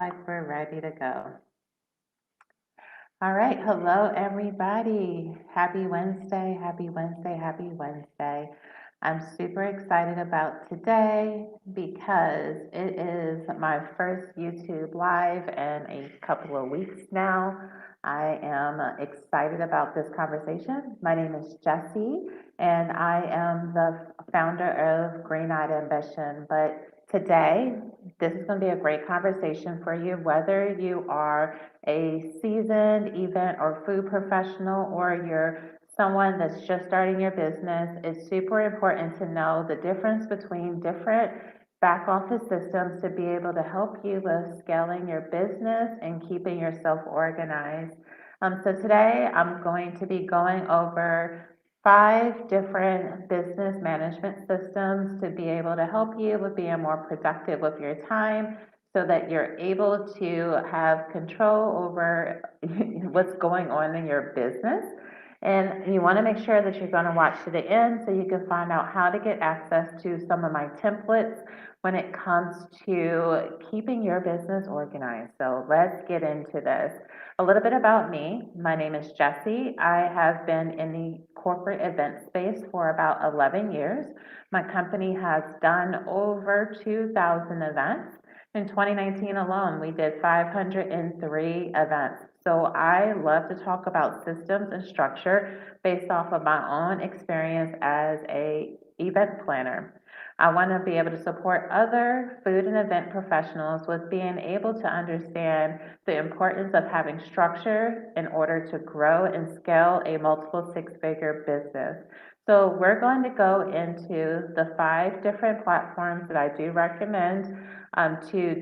like we're ready to go. All right. Hello, everybody. Happy Wednesday. Happy Wednesday. Happy Wednesday. I'm super excited about today because it is my first YouTube live in a couple of weeks now. I am excited about this conversation. My name is Jessie, and I am the founder of Green Eyed Ambition. But today, this is going to be a great conversation for you, whether you are a seasoned event or food professional or you're someone that's just starting your business. It's super important to know the difference between different back office systems to be able to help you with scaling your business and keeping yourself organized. So today I'm going to be going over 5 different business management systems to be able to help you with being more productive with your time so that you're able to have control over what's going on in your business. And you want to make sure that you're going to watch to the end so you can find out how to get access to some of my templates when it comes to keeping your business organized. So let's get into this. A little bit about me. My name is Jessie. I have been in the corporate event space for about 11 years. My company has done over 2,000 events. In 2019 alone, we did 503 events. So I love to talk about systems and structure based off of my own experience as a event planner. I want to be able to support other food and event professionals with being able to understand the importance of having structure in order to grow and scale a multiple six-figure business. So we're going to go into the 5 different platforms that I do recommend to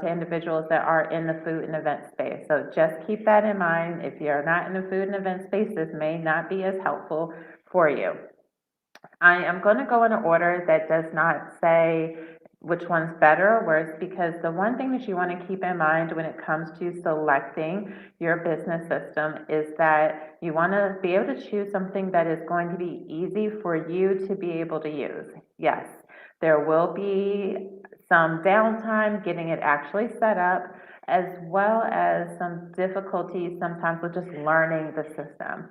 individuals that are in the food and event space. So just keep that in mind. If you're not in the food and event space, this may not be as helpful for you. I am going to go in an order that does not say which one's better or worse, because the one thing that you want to keep in mind when it comes to selecting your business system is that you want to be able to choose something that is going to be easy for you to be able to use. Yes, there will be some downtime getting it actually set up, as well as some difficulties sometimes with just learning the system.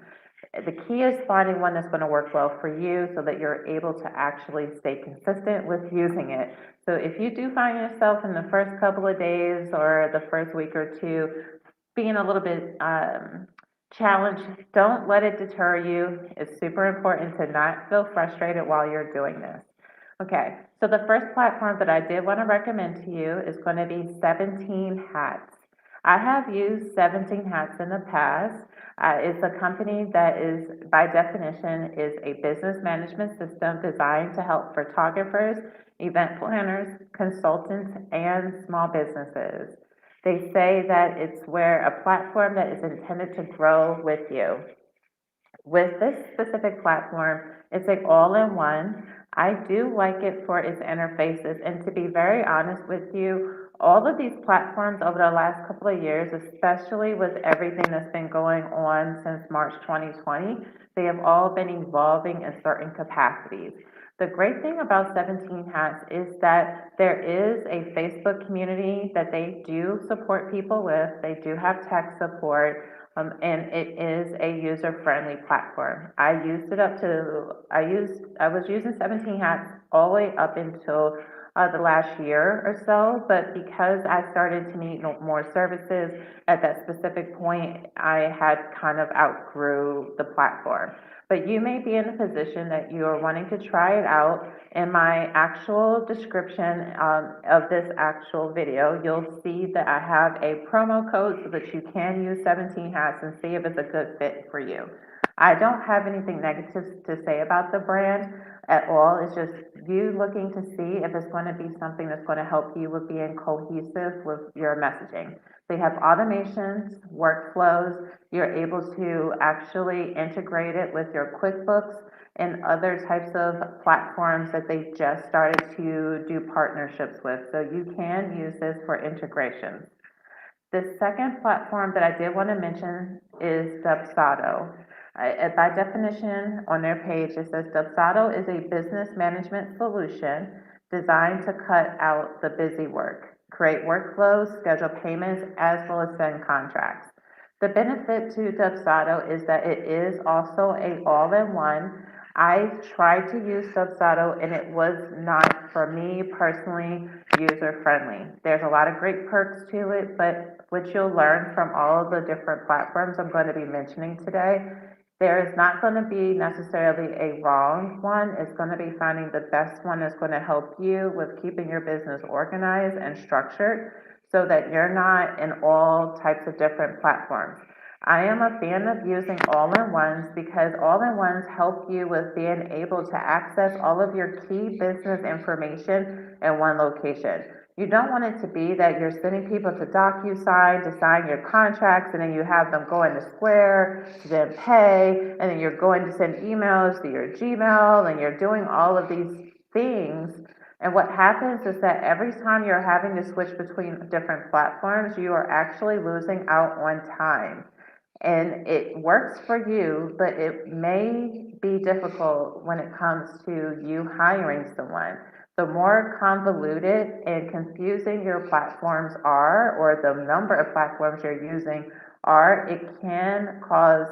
The key is finding one that's going to work well for you so that you're able to actually stay consistent with using it. So if you do find yourself in the first couple of days or the first week or two being a little bit challenged, don't let it deter you. It's super important to not feel frustrated while you're doing this. Okay, so the first platform that I did want to recommend to you is going to be 17 Hats. I have used 17 Hats in the past. It's a company that is, by definition, is a business management system designed to help photographers, event planners, consultants, and small businesses. They say that it's where a platform that is intended to grow with you. With this specific platform, it's like all-in-one. I do like it for its interfaces, and to be very honest with you, all of these platforms over the last couple of years, especially with everything that's been going on since March 2020, they have all been evolving in certain capacities. The great thing about 17 Hats is that there is a Facebook community that they do support people with. They do have tech support. And it is a user-friendly platform. I was using 17 Hats all the way up until the last year or so, but because I started to need more services at that specific point, I had kind of outgrew the platform. But you may be in a position that you are wanting to try it out. In my actual description of this actual video, you'll see that I have a promo code so that you can use 17 Hats and see if it's a good fit for you. I don't have anything negative to say about the brand at all. It's just you looking to see if it's going to be something that's going to help you with being cohesive with your messaging. They have automations, workflows. You're able to actually integrate it with your QuickBooks and other types of platforms that they just started to do partnerships with. So you can use this for integrations. The second platform that I did want to mention is Dubsado. By definition, on their page, it says Dubsado is a business management solution designed to cut out the busy work, create workflows, schedule payments, as well as send contracts. The benefit to Dubsado is that it is also a all-in-one. I tried to use Dubsado and it was not, for me personally, user-friendly. There's a lot of great perks to it, but what you'll learn from all of the different platforms I'm going to be mentioning today, there is not going to be necessarily a wrong one. It's going to be finding the best one that's going to help you with keeping your business organized and structured so that you're not in all types of different platforms. I am a fan of using all-in-ones because all-in-ones help you with being able to access all of your key business information in one location. You don't want it to be that you're sending people to DocuSign to sign your contracts, and then you have them go into Square to then pay, and then you're going to send emails to your Gmail, and you're doing all of these things. And what happens is that every time you're having to switch between different platforms, you are actually losing out on time. And it works for you, but it may be difficult when it comes to you hiring someone. The more convoluted and confusing your platforms are, or the number of platforms you're using are, it can cause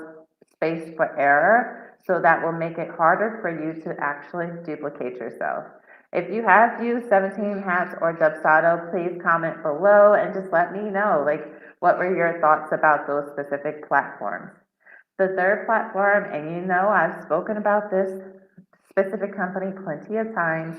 space for error. So that will make it harder for you to actually duplicate yourself. If you have used 17 Hats or Dubsado, please comment below and just let me know, like, what were your thoughts about those specific platforms? The third platform, and you know I've spoken about this specific company plenty of times,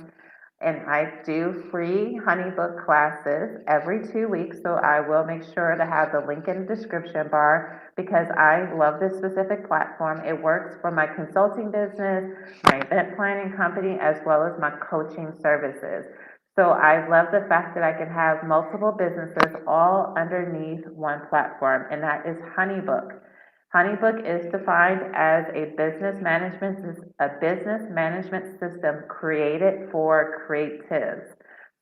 and I do free Honeybook classes every 2 weeks, so I will make sure to have the link in the description bar because I love this specific platform. It works for my consulting business, my event planning company, as well as my coaching services. So I love the fact that I can have multiple businesses all underneath one platform, and that is Honeybook. Honeybook is defined as a business management system created for creatives.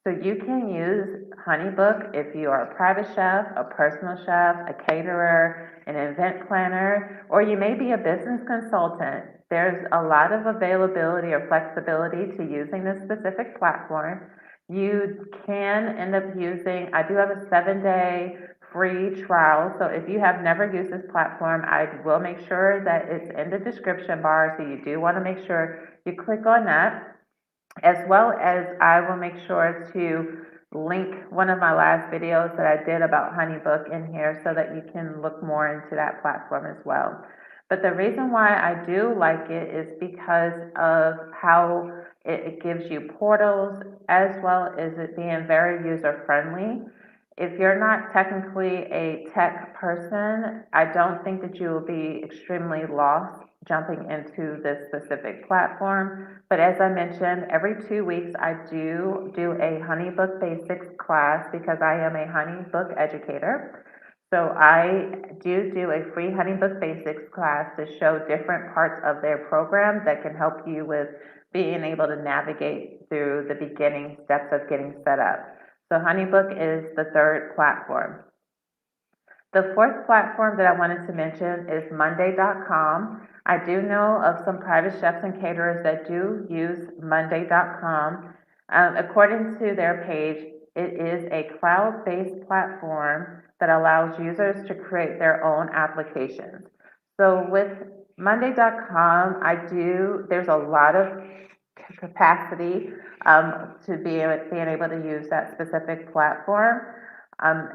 So you can use Honeybook if you are a private chef, a personal chef, a caterer, an event planner, or you may be a business consultant. There's a lot of availability or flexibility to using this specific platform. You can end up using, I do have a 7-day free trial. So if you have never used this platform, I will make sure that it's in the description bar. So you do want to make sure you click on that, as well as I will make sure to link one of my last videos that I did about Honeybook in here so that you can look more into that platform as well. But the reason why I do like it is because of how it gives you portals, as well as it being very user friendly. If you're not technically a tech person, I don't think that you will be extremely lost jumping into this specific platform. But as I mentioned, every 2 weeks I do a Honeybook Basics class because I am a Honeybook educator. So I do a free Honeybook Basics class to show different parts of their program that can help you with being able to navigate through the beginning steps of getting set up. So Honeybook is the third platform. The fourth platform that I wanted to mention is Monday.com. I do know of some private chefs and caterers that do use Monday.com. According to their page, it is a cloud-based platform that allows users to create their own applications. So with Monday.com, there's a lot of capacity to being able to use that specific platform.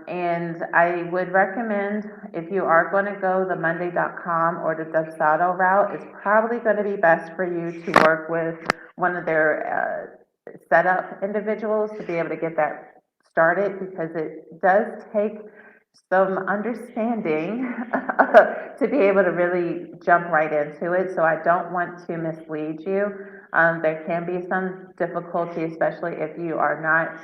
And I would recommend, if you are going to go the Monday.com or the Dubsado route, it's probably going to be best for you to work with one of their setup individuals to be able to get that started, because it does take some understanding to be able to really jump right into it. So I don't want to mislead you. There can be some difficulty, especially if you are not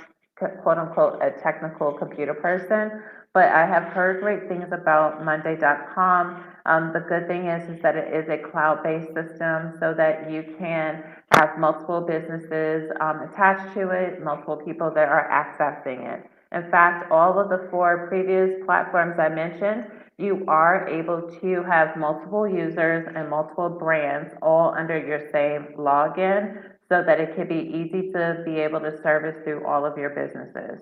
quote unquote a technical computer person, but I have heard great things about Monday.com. The good thing is that it is a cloud-based system so that you can have multiple businesses attached to it, multiple people that are accessing it. In fact, all of the 4 previous platforms I mentioned, you are able to have multiple users and multiple brands all under your same login so that it can be easy to be able to service through all of your businesses.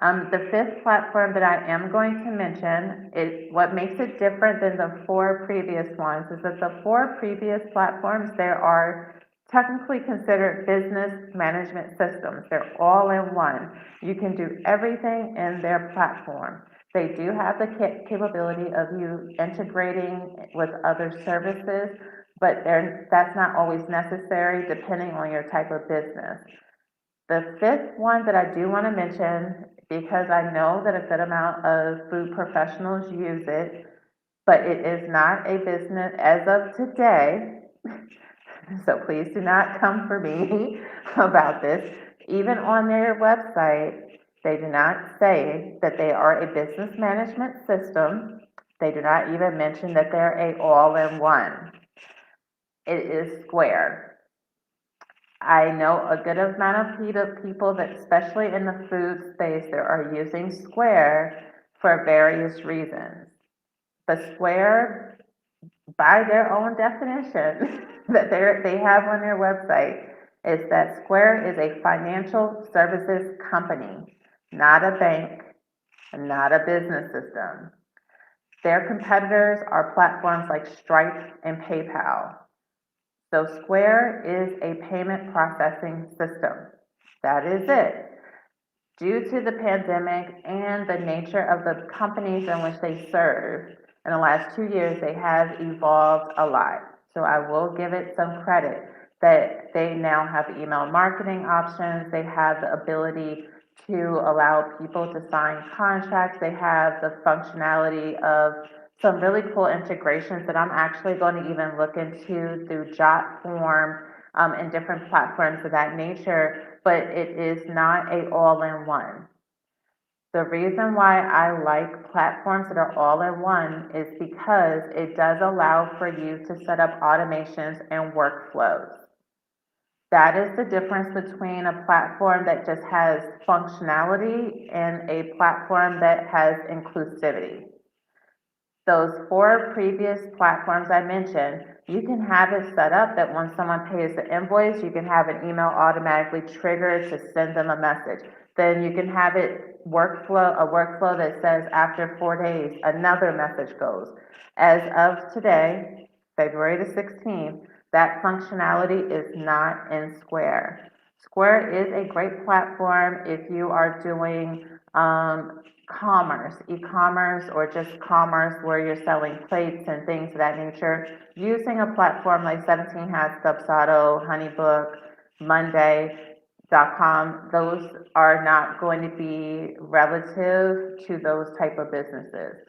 The fifth platform that I am going to mention, what makes it different than the four previous ones is that the four previous platforms, there are technically considered business management systems. They're all in one. You can do everything in their platform. They do have the capability of you integrating with other services, but that's not always necessary depending on your type of business. The fifth one that I do want to mention, because I know that a good amount of food professionals use it, but it is not a business as of today. So please do not come for me about this. Even on their website, they do not say that they are a business management system. They do not even mention that they're a all-in-one. It is Square. I know a good amount of people that, especially in the food space, that are using Square for various reasons. The Square, by their own definition that they have on their website, is that Square is a financial services company, not a bank, not a business system. Their competitors are platforms like Stripe and PayPal. So Square is a payment processing system. That is it. Due to the pandemic and the nature of the companies in which they serve, in the last 2 years, they have evolved a lot. So I will give it some credit that they now have email marketing options. They have the ability to allow people to sign contracts. They have the functionality of some really cool integrations that I'm actually going to even look into through Jotform, and different platforms of that nature, but it is not a all-in-one. The reason why I like platforms that are all-in-one is because it does allow for you to set up automations and workflows. That is the difference between a platform that just has functionality and a platform that has inclusivity. Those four previous platforms I mentioned, you can have it set up that when someone pays the invoice, you can have an email automatically triggered to send them a message. Then you can have a workflow that says after 4 days, another message goes. As of today, February the 16th, that functionality is not in Square. Square is a great platform if you are doing commerce, e-commerce, or just commerce where you're selling plates and things of that nature, using a platform like 17 Hats, Dubsado, Honeybook, Mondaycom, those are not going to be relative to those type of businesses.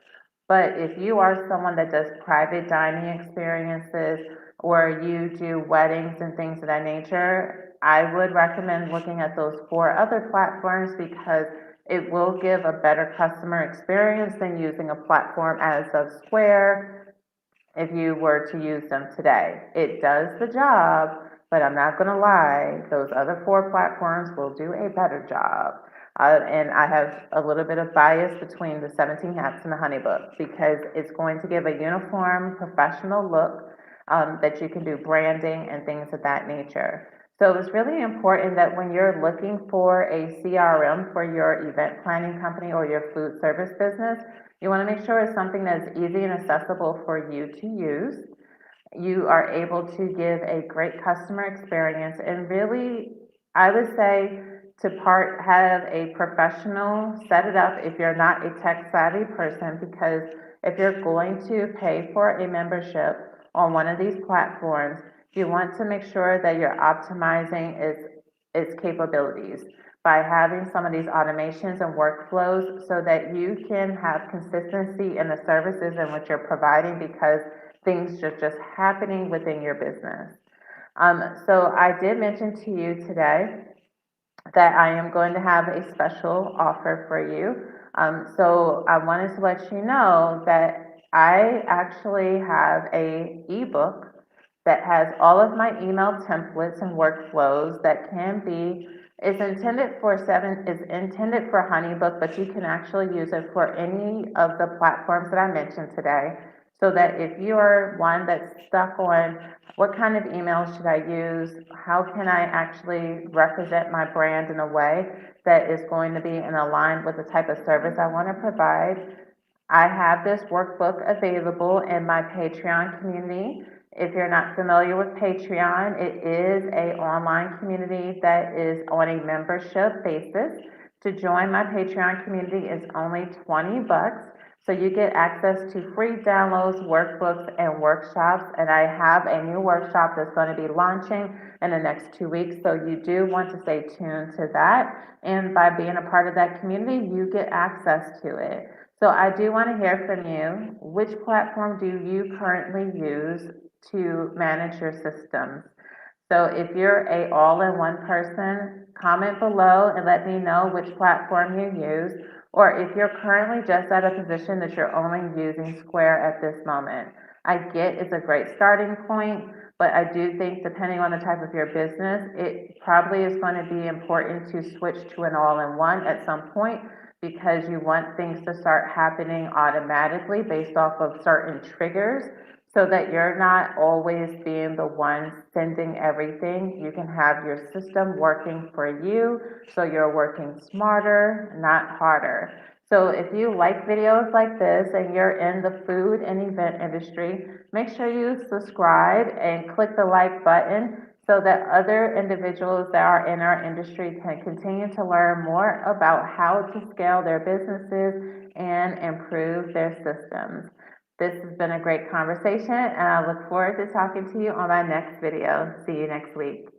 But if you are someone that does private dining experiences or you do weddings and things of that nature, I would recommend looking at those four other platforms because it will give a better customer experience than using a platform as of Square if you were to use them today. It does the job, but I'm not going to lie, those other four platforms will do a better job. And I have a little bit of bias between the 17 Hats and the Honeybook because it's going to give a uniform, professional look that you can do branding and things of that nature. So it's really important that when you're looking for a CRM for your event planning company or your food service business, you want to make sure it's something that's easy and accessible for you to use. You are able to give a great customer experience and really, I would say, have a professional set it up if you're not a tech savvy person, because if you're going to pay for a membership on one of these platforms, you want to make sure that you're optimizing its capabilities by having some of these automations and workflows so that you can have consistency in the services in which you're providing because things are just happening within your business. So I did mention to you today that I am going to have a special offer for you. So I wanted to let you know that I actually have a ebook that has all of my email templates and workflows that is intended for Honeybook, but you can actually use it for any of the platforms that I mentioned today. So that if you are one that's stuck on what kind of email should I use, how can I actually represent my brand in a way that is going to be in line with the type of service I want to provide. I have this workbook available in my Patreon community. If you're not familiar with Patreon, it is an online community that is on a membership basis. To join my Patreon community is only $20. So you get access to free downloads, workbooks, and workshops. And I have a new workshop that's going to be launching in the next 2 weeks. So you do want to stay tuned to that. And by being a part of that community, you get access to it. So I do want to hear from you. Which platform do you currently use to manage your systems? So if you're a all-in-one person, comment below and let me know which platform you use. Or if you're currently just at a position that you're only using Square at this moment. I get it's a great starting point, but I do think depending on the type of your business, it probably is going to be important to switch to an all-in-one at some point because you want things to start happening automatically based off of certain triggers so that you're not always being the one sending everything. You can have your system working for you so you're working smarter, not harder. So if you like videos like this and you're in the food and event industry, make sure you subscribe and click the like button so that other individuals that are in our industry can continue to learn more about how to scale their businesses and improve their systems. This has been a great conversation, and I look forward to talking to you on my next video. See you next week.